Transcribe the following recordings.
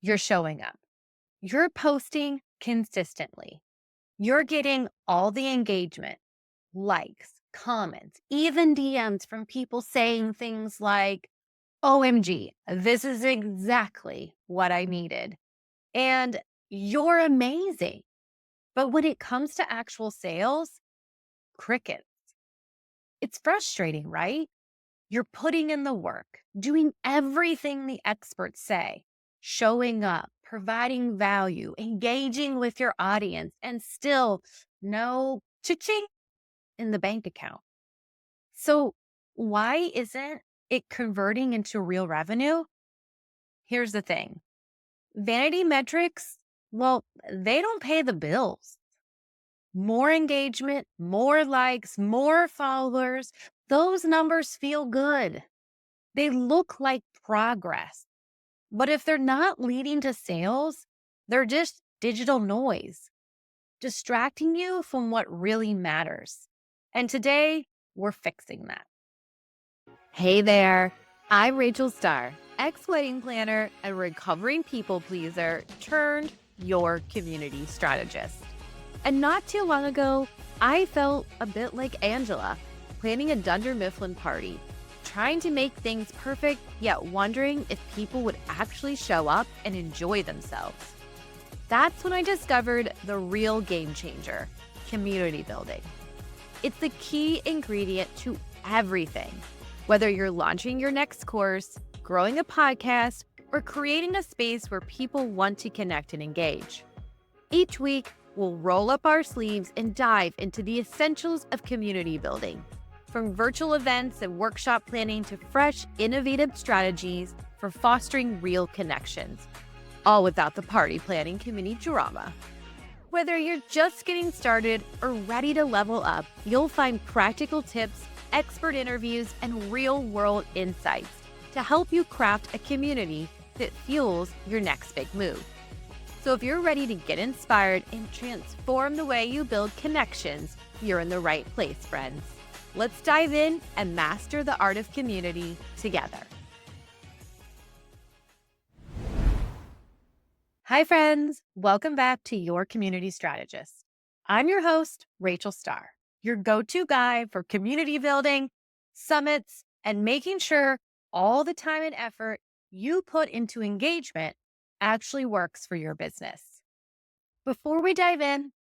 You're showing up. You're posting consistently. You're getting all the engagement, likes, comments, even DMs from people saying things like, OMG, this is exactly what I needed. And you're amazing. But when it comes to actual sales, crickets. It's frustrating, right? You're putting in the work, doing everything the experts say, showing up, providing value, engaging with your audience, and still no cha-ching in the bank account. So, why isn't it converting into real revenue? Here's the thing. Vanity metrics, well, they don't pay the bills. More engagement, more likes, more followers, those numbers feel good. They look like progress. But if they're not leading to sales, they're just digital noise, distracting you from what really matters. And today, we're fixing that. Hey there, I'm Rachel Starr, ex-wedding planner and recovering people pleaser turned your community strategist. And not too long ago, I felt a bit like Angela, planning a Dunder Mifflin party, trying to make things perfect, yet wondering if people would actually show up and enjoy themselves. That's when I discovered the real game changer, community building. It's the key ingredient to everything. Whether you're launching your next course, growing a podcast, or creating a space where people want to connect and engage. Each week, we'll roll up our sleeves and dive into the essentials of community building, from virtual events and workshop planning to fresh, innovative strategies for fostering real connections, all without the party planning committee drama. Whether you're just getting started or ready to level up, you'll find practical tips, expert interviews, and real-world insights to help you craft a community that fuels your next big move. So if you're ready to get inspired and transform the way you build connections, you're in the right place, friends. Let's dive in and master the art of community together. Hi, friends. Welcome back to Your Community Strategist. I'm your host, Rachel Starr, your go-to guy for community building, summits, and making sure all the time and effort you put into engagement actually works for your business. Before we dive in,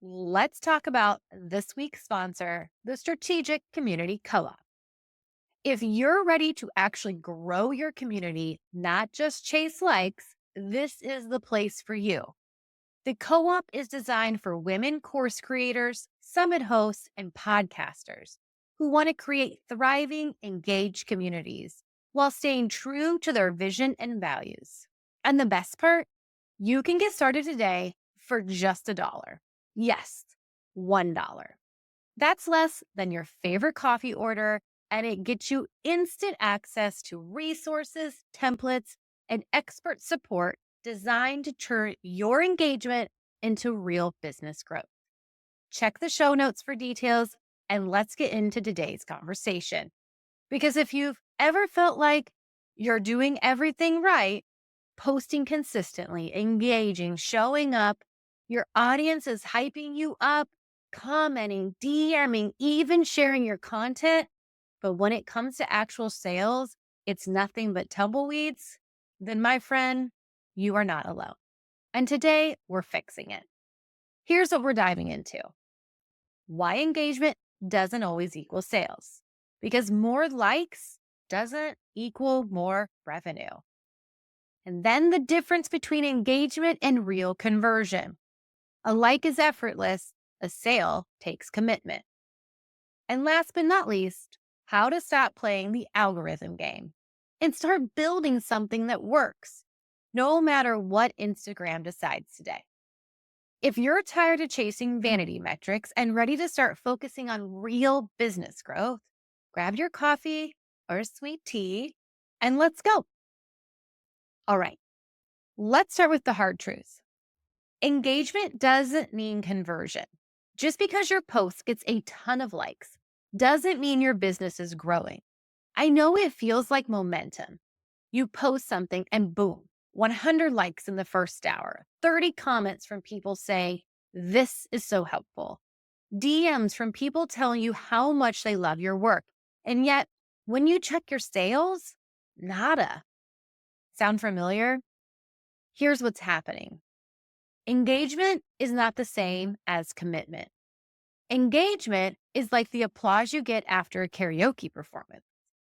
let's talk about this week's sponsor, the Strategic Community Co-op. If you're ready to actually grow your community, not just chase likes, this is the place for you. The co-op is designed for women course creators, summit hosts, and podcasters who want to create thriving, engaged communities while staying true to their vision and values. And the best part, you can get started today for just $1. Yes, $1. That's less than your favorite coffee order, and it gets you instant access to resources, templates, and expert support designed to turn your engagement into real business growth. Check the show notes for details, and let's get into today's conversation. Because if you've ever felt like you're doing everything right, posting consistently, engaging, showing up, your audience is hyping you up, commenting, DMing, even sharing your content, but when it comes to actual sales, it's nothing but tumbleweeds, then my friend, you are not alone. And today we're fixing it. Here's what we're diving into. Why engagement doesn't always equal sales. Because more likes doesn't equal more revenue. And then the difference between engagement and real conversion. A like is effortless, a sale takes commitment. And last but not least, how to stop playing the algorithm game and start building something that works, no matter what Instagram decides today. If you're tired of chasing vanity metrics and ready to start focusing on real business growth, grab your coffee or a sweet tea and let's go. All right, let's start with the hard truths. Engagement doesn't mean conversion. Just because your post gets a ton of likes doesn't mean your business is growing. I know it feels like momentum. You post something and boom, 100 likes in the first hour, 30 comments from people saying, "This is so helpful." DMs from people telling you how much they love your work. And yet, when you check your sales, nada. Sound familiar? Here's what's happening. Engagement is not the same as commitment. Engagement is like the applause you get after a karaoke performance.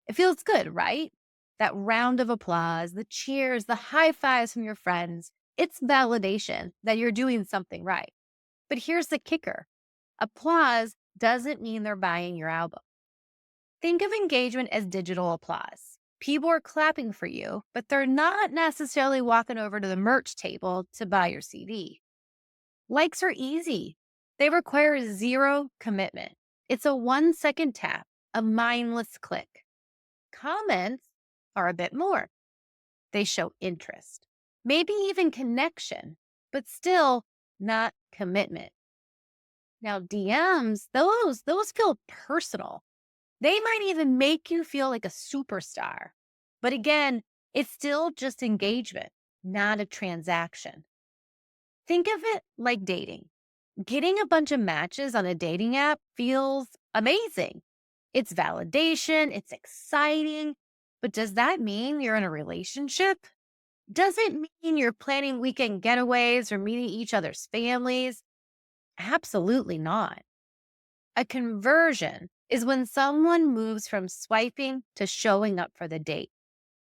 It feels good, right? That round of applause, the cheers, the high fives from your friends. It's validation that you're doing something right. But here's the kicker. Applause doesn't mean they're buying your album. Think of engagement as digital applause. People are clapping for you, but they're not necessarily walking over to the merch table to buy your CD. Likes are easy. They require zero commitment. It's a 1-second tap, a mindless click. Comments are a bit more. They show interest, maybe even connection, but still not commitment. Now, DMs, those feel personal. They might even make you feel like a superstar. But again, it's still just engagement, not a transaction. Think of it like dating. Getting a bunch of matches on a dating app feels amazing. It's validation, it's exciting. But does that mean you're in a relationship? Does it mean you're planning weekend getaways or meeting each other's families? Absolutely not. A conversion is when someone moves from swiping to showing up for the date.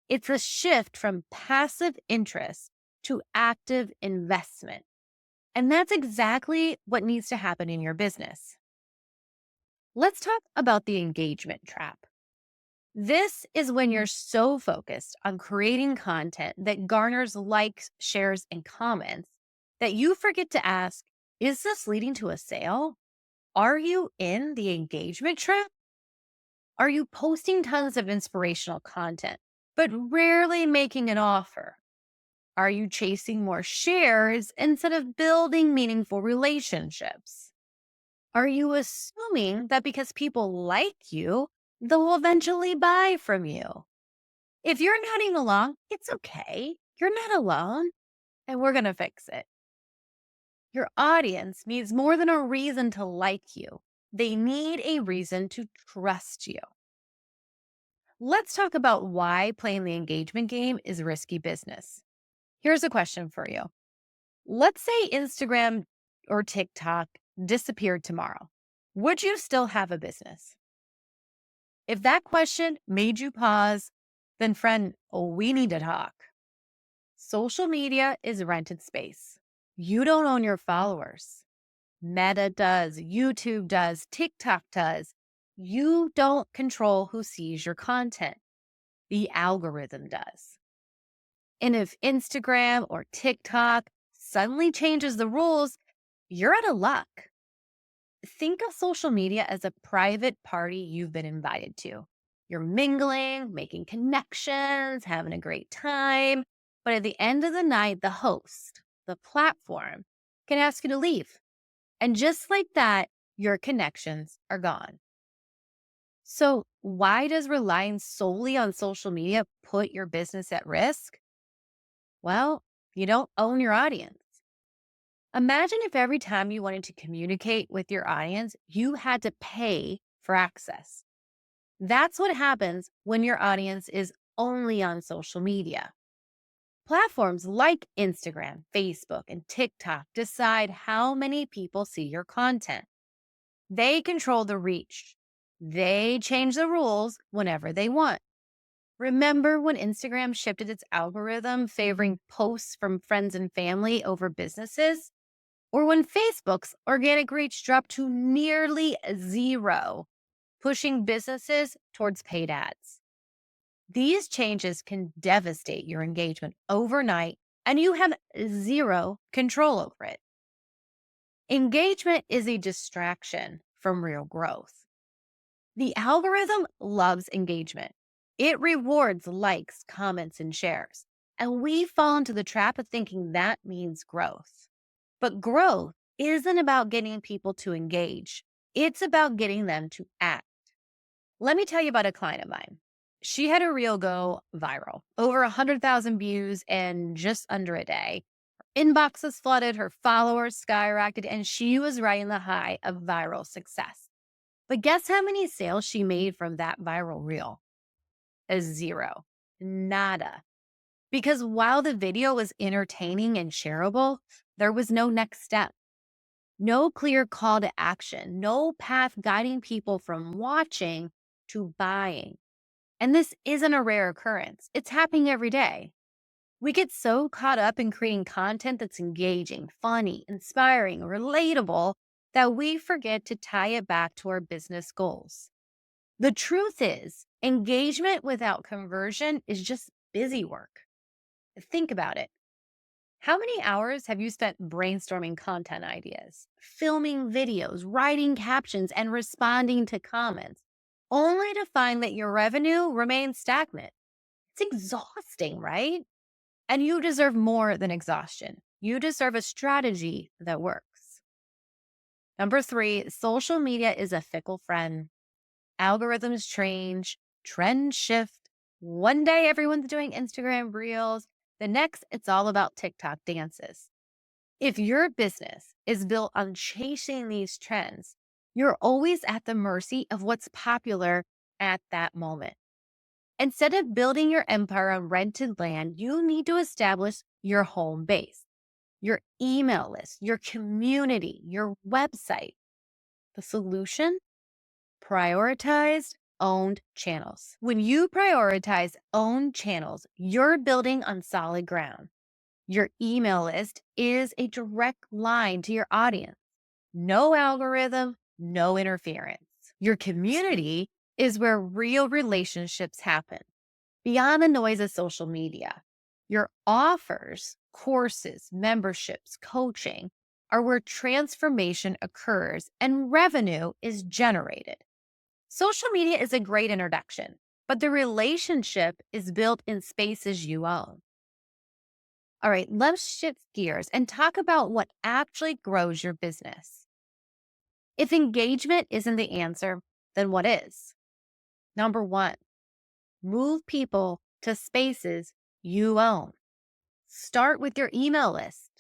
It's a shift from passive interest to active investment. And that's exactly what needs to happen in your business. Let's talk about the engagement trap. This is when you're so focused on creating content that garners likes, shares, and comments that you forget to ask, is this leading to a sale? Are you in the engagement trap? Are you posting tons of inspirational content, but rarely making an offer? Are you chasing more shares instead of building meaningful relationships? Are you assuming that because people like you, they'll eventually buy from you? If you're nodding along, it's okay. You're not alone, and we're going to fix it. Your audience needs more than a reason to like you. They need a reason to trust you. Let's talk about why playing the engagement game is risky business. Here's a question for you. Let's say Instagram or TikTok disappeared tomorrow. Would you still have a business? If that question made you pause, then friend, we need to talk. Social media is rented space. You don't own your followers. Meta does, YouTube does, TikTok does. You don't control who sees your content. The algorithm does. And if Instagram or TikTok suddenly changes the rules, you're out of luck. Think of social media as a private party you've been invited to. You're mingling, making connections, having a great time. But at the end of the night, the host, the platform, can ask you to leave. And just like that, your connections are gone. So, why does relying solely on social media put your business at risk? Well, you don't own your audience. Imagine if every time you wanted to communicate with your audience, you had to pay for access. That's what happens when your audience is only on social media. Platforms like Instagram, Facebook, and TikTok decide how many people see your content. They control the reach. They change the rules whenever they want. Remember when Instagram shifted its algorithm favoring posts from friends and family over businesses? Or when Facebook's organic reach dropped to nearly zero, pushing businesses towards paid ads? These changes can devastate your engagement overnight, and you have zero control over it. Engagement is a distraction from real growth. The algorithm loves engagement. It rewards likes, comments, and shares. And we fall into the trap of thinking that means growth. But growth isn't about getting people to engage. It's about getting them to act. Let me tell you about a client of mine. She had a reel go viral, over 100,000 views in just under a day. Inboxes flooded, her followers skyrocketed, and she was riding the high of viral success. But guess how many sales she made from that viral reel? A zero. Nada. Because while the video was entertaining and shareable, there was no next step, no clear call to action, no path guiding people from watching to buying. And this isn't a rare occurrence, it's happening every day. We get so caught up in creating content that's engaging, funny, inspiring, relatable that we forget to tie it back to our business goals. The truth is, engagement without conversion is just busy work. Think about it. How many hours have you spent brainstorming content ideas, filming videos, writing captions, and responding to comments, only to find that your revenue remains stagnant? It's exhausting, right? And you deserve more than exhaustion. You deserve a strategy that works. Number 3, social media is a fickle friend. Algorithms change, trends shift. One day everyone's doing Instagram reels. The next, it's all about TikTok dances. If your business is built on chasing these trends, you're always at the mercy of what's popular at that moment. Instead of building your empire on rented land, you need to establish your home base, your email list, your community, your website. The solution? Prioritized owned channels. When you prioritize owned channels, you're building on solid ground. Your email list is a direct line to your audience. No algorithm, no interference. Your community is where real relationships happen, beyond the noise of social media. Your offers, courses, memberships, coaching are where transformation occurs and revenue is generated. Social media is a great introduction, but the relationship is built in spaces you own. All right, let's shift gears and talk about what actually grows your business. If engagement isn't the answer, then what is? Number 1, move people to spaces you own. Start with your email list.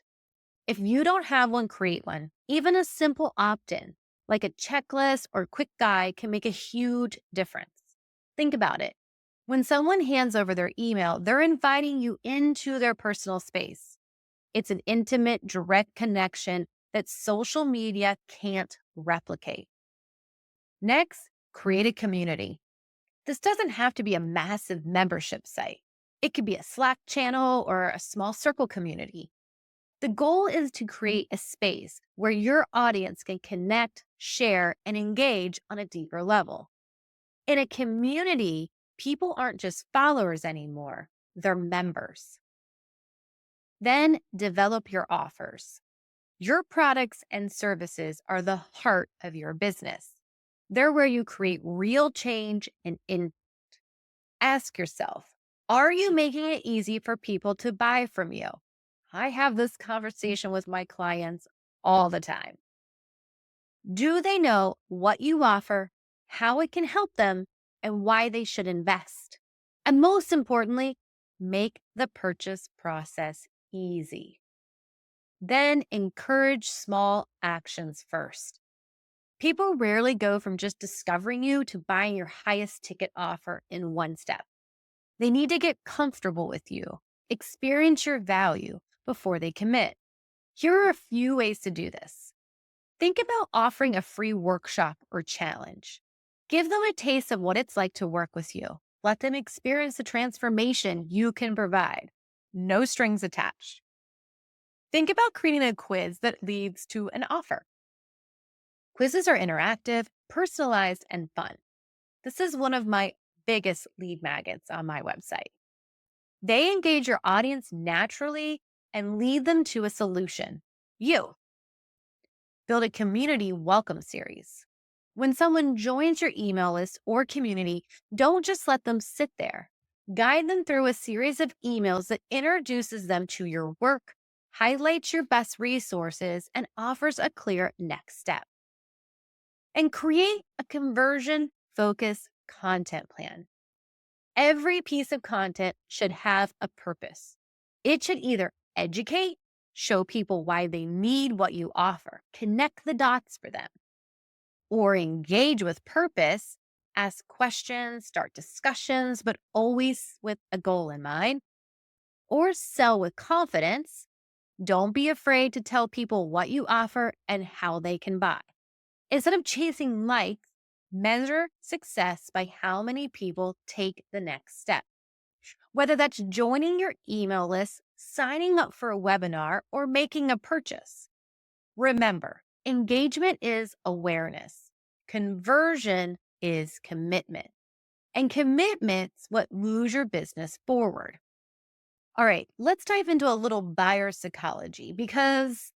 If you don't have one, create one. Even a simple opt in, like a checklist or quick guide, can make a huge difference. Think about it. When someone hands over their email, they're inviting you into their personal space. It's an intimate, direct connection that social media can't replicate. Next, create a community. This doesn't have to be a massive membership site. It could be a Slack channel or a small circle community. The goal is to create a space where your audience can connect, share, and engage on a deeper level. In a community, people aren't just followers anymore, they're members. Then develop your offers. Your products and services are the heart of your business. They're where you create real change and ask yourself, are you making it easy for people to buy from you? I have this conversation with my clients all the time. Do they know what you offer, how it can help them, and why they should invest? And most importantly, make the purchase process easy. Then encourage small actions first. People rarely go from just discovering you to buying your highest ticket offer in one step. They need to get comfortable with you, experience your value before they commit. Here are a few ways to do this. Think about offering a free workshop or challenge. Give them a taste of what it's like to work with you. Let them experience the transformation you can provide. No strings attached. Think about creating a quiz that leads to an offer. Quizzes are interactive, personalized, and fun. This is one of my biggest lead magnets on my website. They engage your audience naturally and lead them to a solution. You build a community welcome series. When someone joins your email list or community, don't just let them sit there. Guide them through a series of emails that introduces them to your work, highlights your best resources, and offers a clear next step. And create a conversion focused content plan. Every piece of content should have a purpose. It should either educate, show people why they need what you offer, connect the dots for them, or engage with purpose, ask questions, start discussions, but always with a goal in mind, or sell with confidence. Don't be afraid to tell people what you offer and how they can buy. Instead of chasing likes, measure success by how many people take the next step. Whether that's joining your email list, signing up for a webinar, or making a purchase. Remember, engagement is awareness. Conversion is commitment. And commitment's what moves your business forward. All right, let's dive into a little buyer psychology because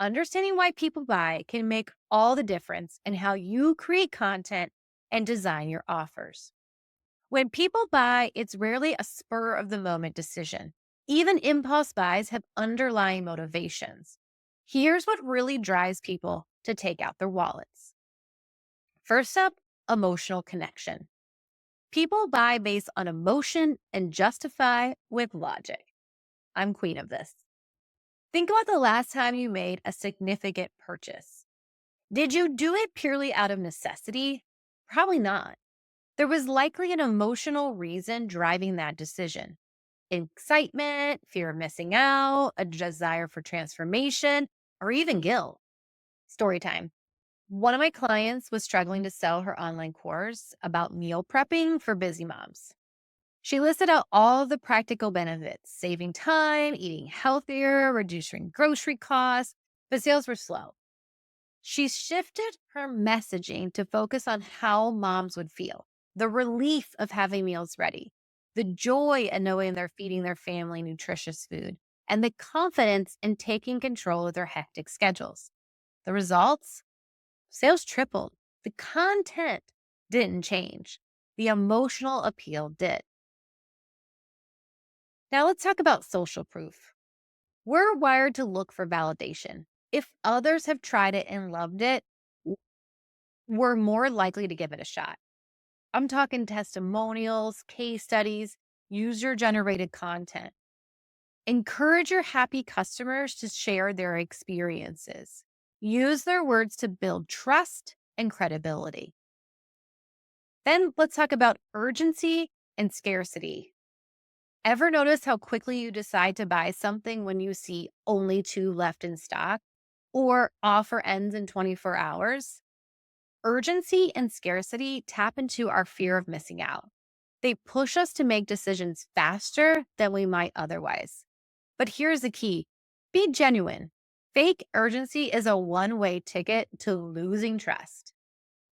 understanding why people buy can make all the difference in how you create content and design your offers. When people buy, it's rarely a spur of the moment decision. Even impulse buys have underlying motivations. Here's what really drives people to take out their wallets. First up, emotional connection. People buy based on emotion and justify with logic. I'm queen of this. Think about the last time you made a significant purchase. Did you do it purely out of necessity? Probably not. There was likely an emotional reason driving that decision. Excitement, fear of missing out, a desire for transformation, or even guilt. Story time. One of my clients was struggling to sell her online course about meal prepping for busy moms. She listed out all the practical benefits, saving time, eating healthier, reducing grocery costs, but sales were slow. She shifted her messaging to focus on how moms would feel, the relief of having meals ready, the joy in knowing they're feeding their family nutritious food, and the confidence in taking control of their hectic schedules. The results? Sales tripled. The content didn't change. The emotional appeal did. Now let's talk about social proof. We're wired to look for validation. If others have tried it and loved it, we're more likely to give it a shot. I'm talking testimonials, case studies, user generated content. Encourage your happy customers to share their experiences. Use their words to build trust and credibility. Then let's talk about urgency and scarcity. Ever notice how quickly you decide to buy something when you see only 2 left in stock or offer ends in 24 hours? Urgency and scarcity tap into our fear of missing out. They push us to make decisions faster than we might otherwise. But here's the key: be genuine. Fake urgency is a one-way ticket to losing trust.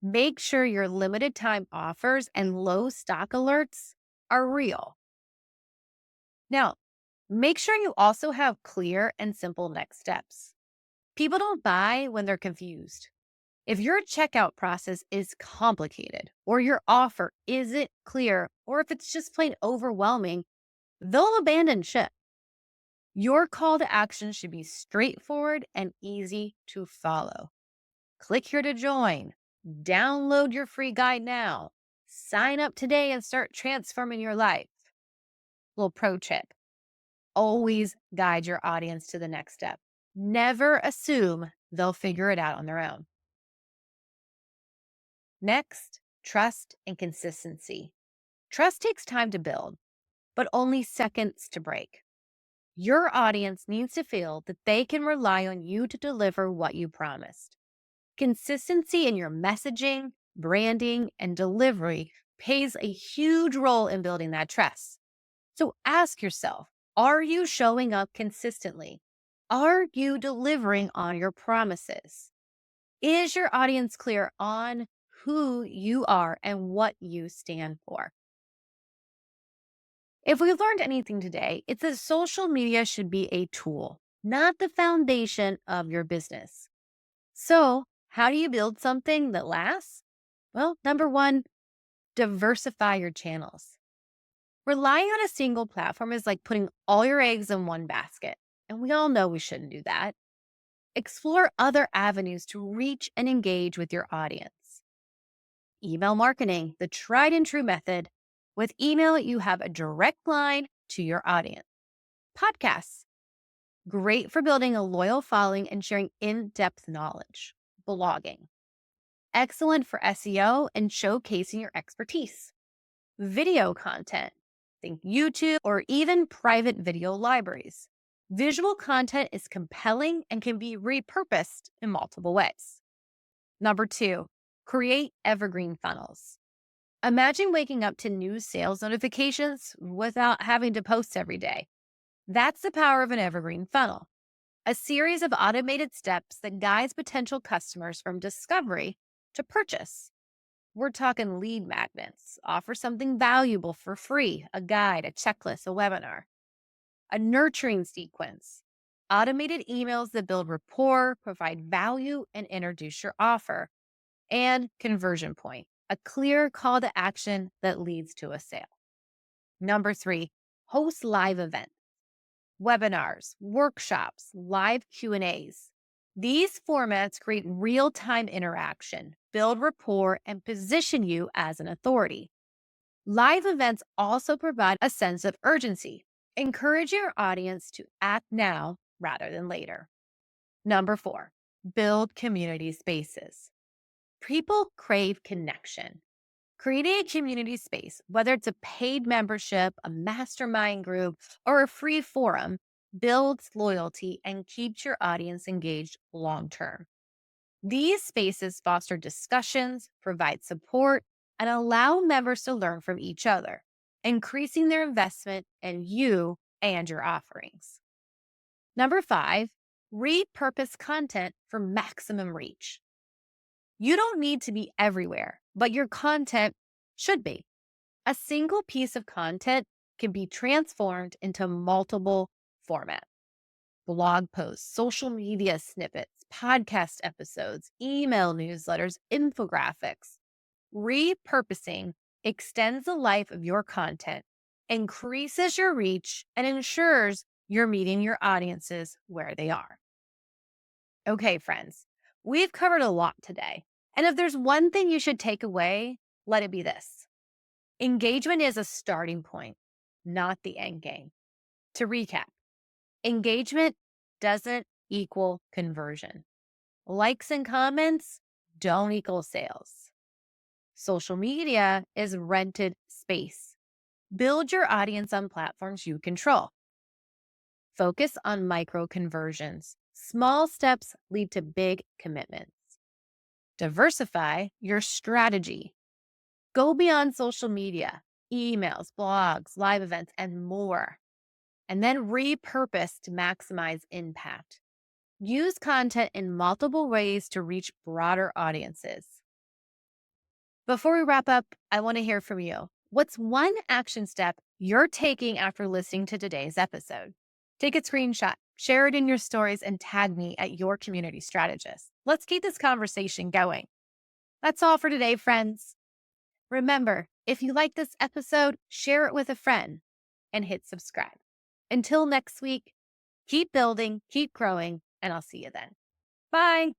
Make sure your limited time offers and low stock alerts are real. Now, make sure you also have clear and simple next steps. People don't buy when they're confused. If your checkout process is complicated, or your offer isn't clear, or if it's just plain overwhelming, they'll abandon ship. Your call to action should be straightforward and easy to follow. Click here to join. Download your free guide now. Sign up today and start transforming your life. Little pro tip: always guide your audience to the next step. Never assume they'll figure it out on their own. Next, trust and consistency. Trust takes time to build, but only seconds to break. Your audience needs to feel that they can rely on you to deliver what you promised. Consistency in your messaging, branding, and delivery plays a huge role in building that trust. So ask yourself, are you showing up consistently? Are you delivering on your promises? Is your audience clear on who you are and what you stand for? If we've learned anything today, it's that social media should be a tool, not the foundation of your business. So, how do you build something that lasts? Well, number one, diversify your channels. Relying on a single platform is like putting all your eggs in one basket, and we all know we shouldn't do that. Explore other avenues to reach and engage with your audience. Email marketing, the tried and true method, With email, you have a direct line to your audience. Podcasts, great for building a loyal following and sharing in-depth knowledge. Blogging, excellent for SEO and showcasing your expertise. Video content, think YouTube or even private video libraries. Visual content is compelling and can be repurposed in multiple ways. Number 2, create evergreen funnels. Imagine waking up to new sales notifications without having to post every day. That's the power of an evergreen funnel, a series of automated steps that guides potential customers from discovery to purchase. We're talking lead magnets, offer something valuable for free, a guide, a checklist, a webinar. A nurturing sequence, automated emails that build rapport, provide value, and introduce your offer. And conversion point, a clear call to action that leads to a sale. Number 3, host live events, webinars, workshops, live Q&As. These formats create real-time interaction, build rapport, and position you as an authority. Live events also provide a sense of urgency, encourage your audience to act now rather than later. Number 4, build community spaces. People crave connection. Creating a community space, whether it's a paid membership, a mastermind group, or a free forum, builds loyalty and keeps your audience engaged long term. These spaces foster discussions, provide support, and allow members to learn from each other, increasing their investment in you and your offerings. Number 5, repurpose content for maximum reach. You don't need to be everywhere, but your content should be. A single piece of content can be transformed into multiple formats: blog posts, social media snippets, podcast episodes, email newsletters, infographics. Repurposing extends the life of your content, increases your reach, and ensures you're meeting your audiences where they are. Okay, friends, we've covered a lot today. And if there's one thing you should take away, let it be this: engagement is a starting point, not the end game. To recap, engagement doesn't equal conversion. Likes and comments don't equal sales. Social media is rented space. Build your audience on platforms you control. Focus on micro conversions. Small steps lead to big commitments. Diversify your strategy. Go beyond social media, emails, blogs, live events, and more. And then repurpose to maximize impact. Use content in multiple ways to reach broader audiences. Before we wrap up, I want to hear from you. What's one action step you're taking after listening to today's episode? Take a screenshot, share it in your stories, and tag me at Your Community Strategist. Let's keep this conversation going. That's all for today, friends. Remember, if you like this episode, share it with a friend and hit subscribe. Until next week, keep building, keep growing, and I'll see you then. Bye.